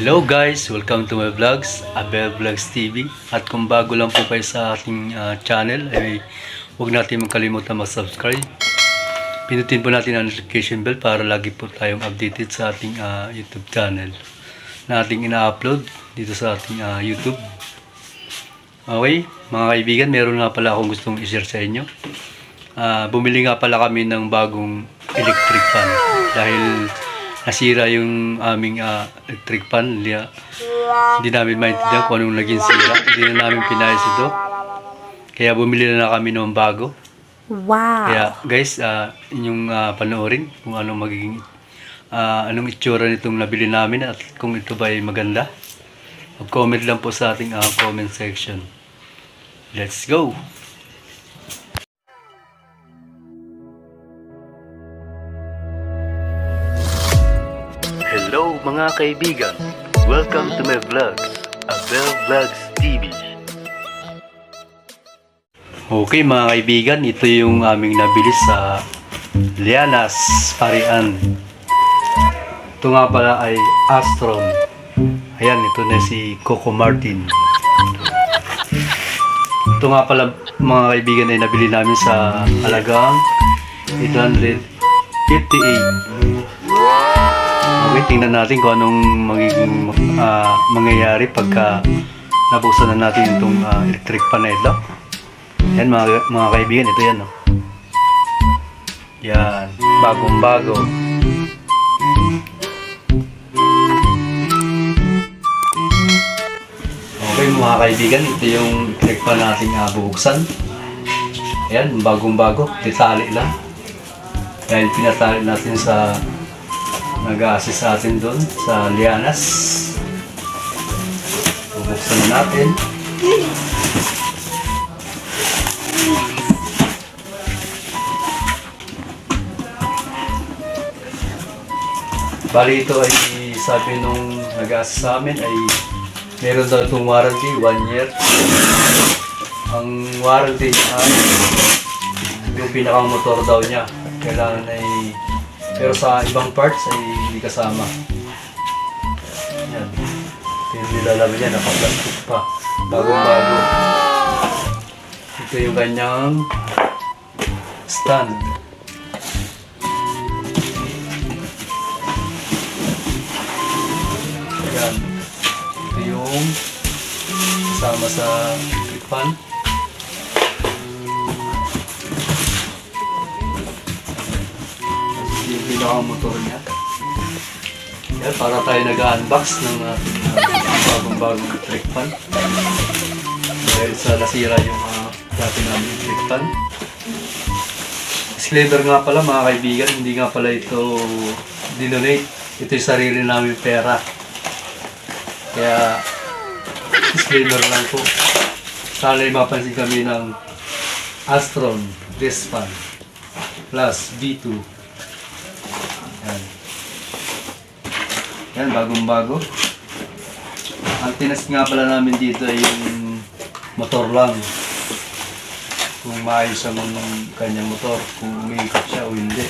Hello guys, welcome to my vlogs, Abel Vlogs TV. At kung bago lang po kayo sa ating channel, ay huwag natin makalimutan mag-subscribe. Pinutin po natin ang notification bell para lagi po tayong updated sa ating YouTube channel na ating ina-upload dito sa ating YouTube. Okay, mga kaibigan, meron nga pala akong gustong i-share sa inyo. Bumili nga pala kami ng bagong electric fan dahil nasira yung aming electric fan. Hindi namin maintindihan kung anong naging sira. Hindi na namin pinayos ito. Kaya bumili na kami ng bago. Wow! Kaya guys, inyong panoorin kung anong magiging anong itsura nitong nabili namin at kung ito ba ay maganda. Mag-comment lang po sa ating comment section. Let's go! Hello mga kaibigan! Welcome to my vlogs, Abel Vlogs TV. Okay mga kaibigan, ito yung aming nabili sa Lianas, Parian. Ito nga pala ay Astron. Ayan, ito na si Coco Martin. Ito nga pala mga kaibigan ay nabili namin sa halagang 858. Okay, tingnan natin kung anong magiging mangyayari pagka nabuksan na natin itong electric fan na ito. Yan mga kaibigan, ito yan. Yan, bagong bago. Okay mga kaibigan, ito yung electric fan natin bubuksan. Yan, bagong bago, titali lang. Dahil pinatali natin sa nag-a-assist sa atin doon sa Lianas. Bubuksan na natin. Bali ito ay sabi nung nag-a-assist sa amin ay meron daw itong warranty, 1 year. Ang warranty ay yung pinakang motor daw niya. Kailangan ay pero sa ibang parts ay hindi kasama. Yan. Ito yung nilalaman niya, naka-plastic pa. Bagong-bago. Ito yung kanyang stand. Yan. Ito yung kasama sa electric fan. Yung pinaka-motor niya. Yan, para tayo nag-unbox ng bagong-bagong electric fan. Dahil sa nasira yung dati namin electric fan. Disclaimer nga pala mga kaibigan, hindi nga pala ito dinonate. Ito yung sarili namin pera. Kaya disclaimer lang po. Sana'y mapansin kami ng Astron Desk Fan Plus V2. Yan. Yan, bagong-bago. Ang tinas nga pala namin dito ay yung motor lang. Kung maayos ang kanyang motor, kung umiikot siya o hindi.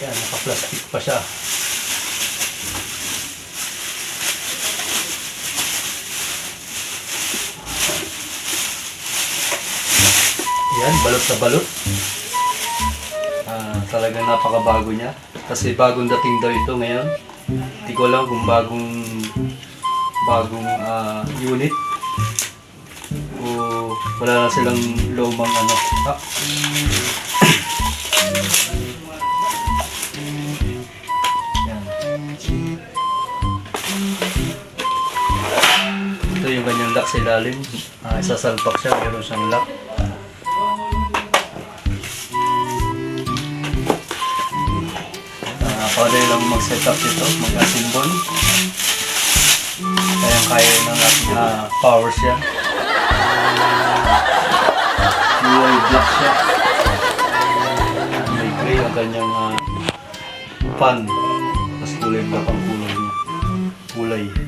Yan, naka-plastic pa siya. Yan, balot sa balot. Talagang napakabago niya. Kasi bagong dating daw ito ngayon. Hindi ko alam kung bagong unit. O wala na silang lumang ano. Yan. Ito yung kanyang lock sa ilalim. Isasalpak siya, meron siyang lock. Pwede lang mag-set up ito, mag-assemble. Kaya ng ating power siya. Kulay black siya. May gray ang kanyang fan. Tapos kulay black ang kulay niya.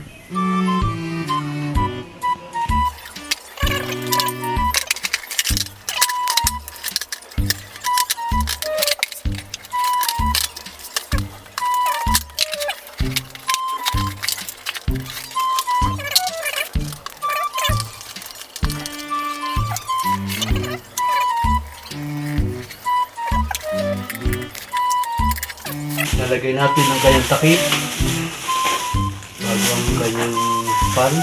Lalagay natin ang kanyang takip. Bago ang kanyang pan.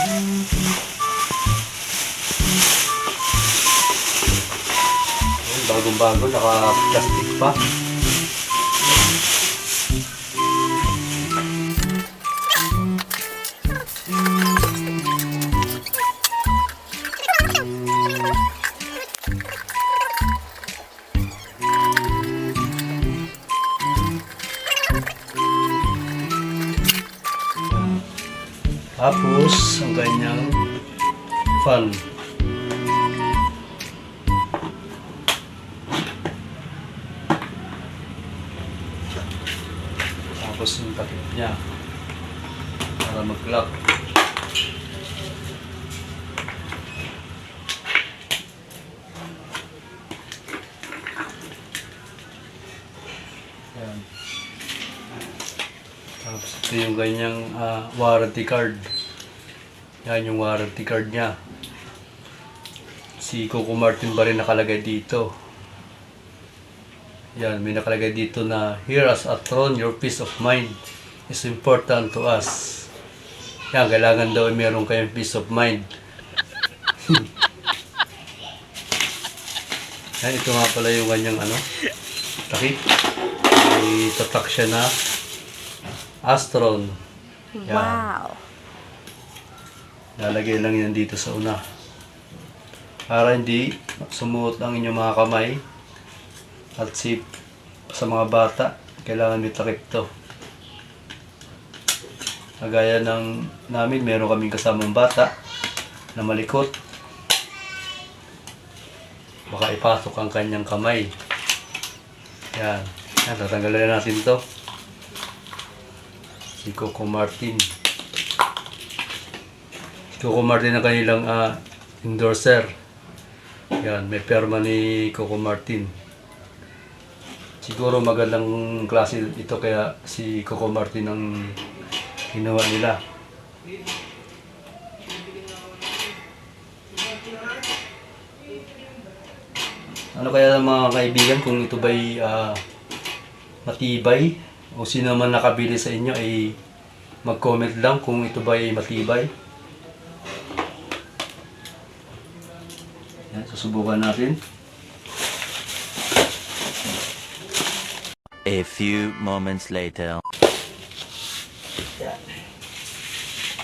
Bagong-bago, naka-plastic pa. Tapos, ang kanyang fan. Tapos yung takip niya para mag-lock. Yan. Tapos ito yung ganyang warranty card. Yan yung warranty card niya. Si Coco Martin ba rin nakalagay dito. Yan, may nakalagay dito na here as a throne, your peace of mind is important to us. Yan, kailangan daw meron kayong peace of mind. Yan, ito nga pala yung kanyang takip. May tatak siya na Astron. Yan. Wow! Lalagay lang yan dito sa una. Para hindi sumuot ang inyong mga kamay. At safe sa mga bata, kailangan may takip to. Kagaya ng namin, meron kaming kasamang bata na malikot. Baka ipasok ang kanyang kamay. Yan. Yan, tatanggalin natin to. Si Coco Martin. Si Coco Martin ang kanilang endorser. Yan, may perma ni Coco Martin. Siguro magandang klase ito kaya si Coco Martin ang ginawa nila. Ano kaya mga kaibigan kung ito ba'y matibay? O sino man nakabili sa inyo ay mag-comment lang kung ito ba'y matibay. Yan, susubukan natin. A few moments later. Yan.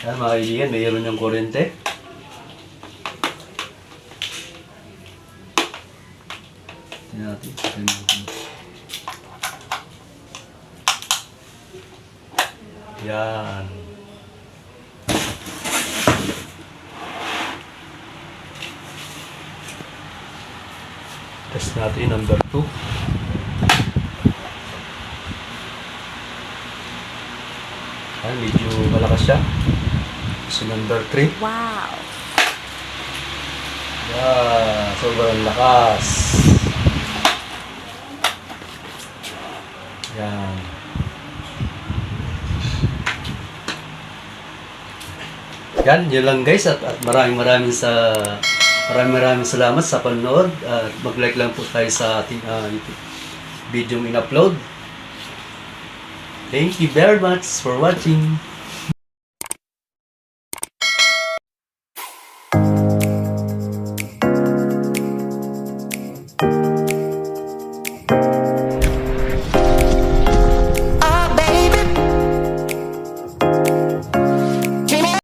Yan mga kaibigan, mayroon yung kuryente. Tingnan natin. Yan. Test natin number 2. Ay, medyo malakas siya. So number 3. Wow! Yeah, sobrang lakas. Yan. Yan, yun lang guys at maraming salamat sa panonood. Mag-like lang po tayo sa ating video in-upload. Thank you very much for watching.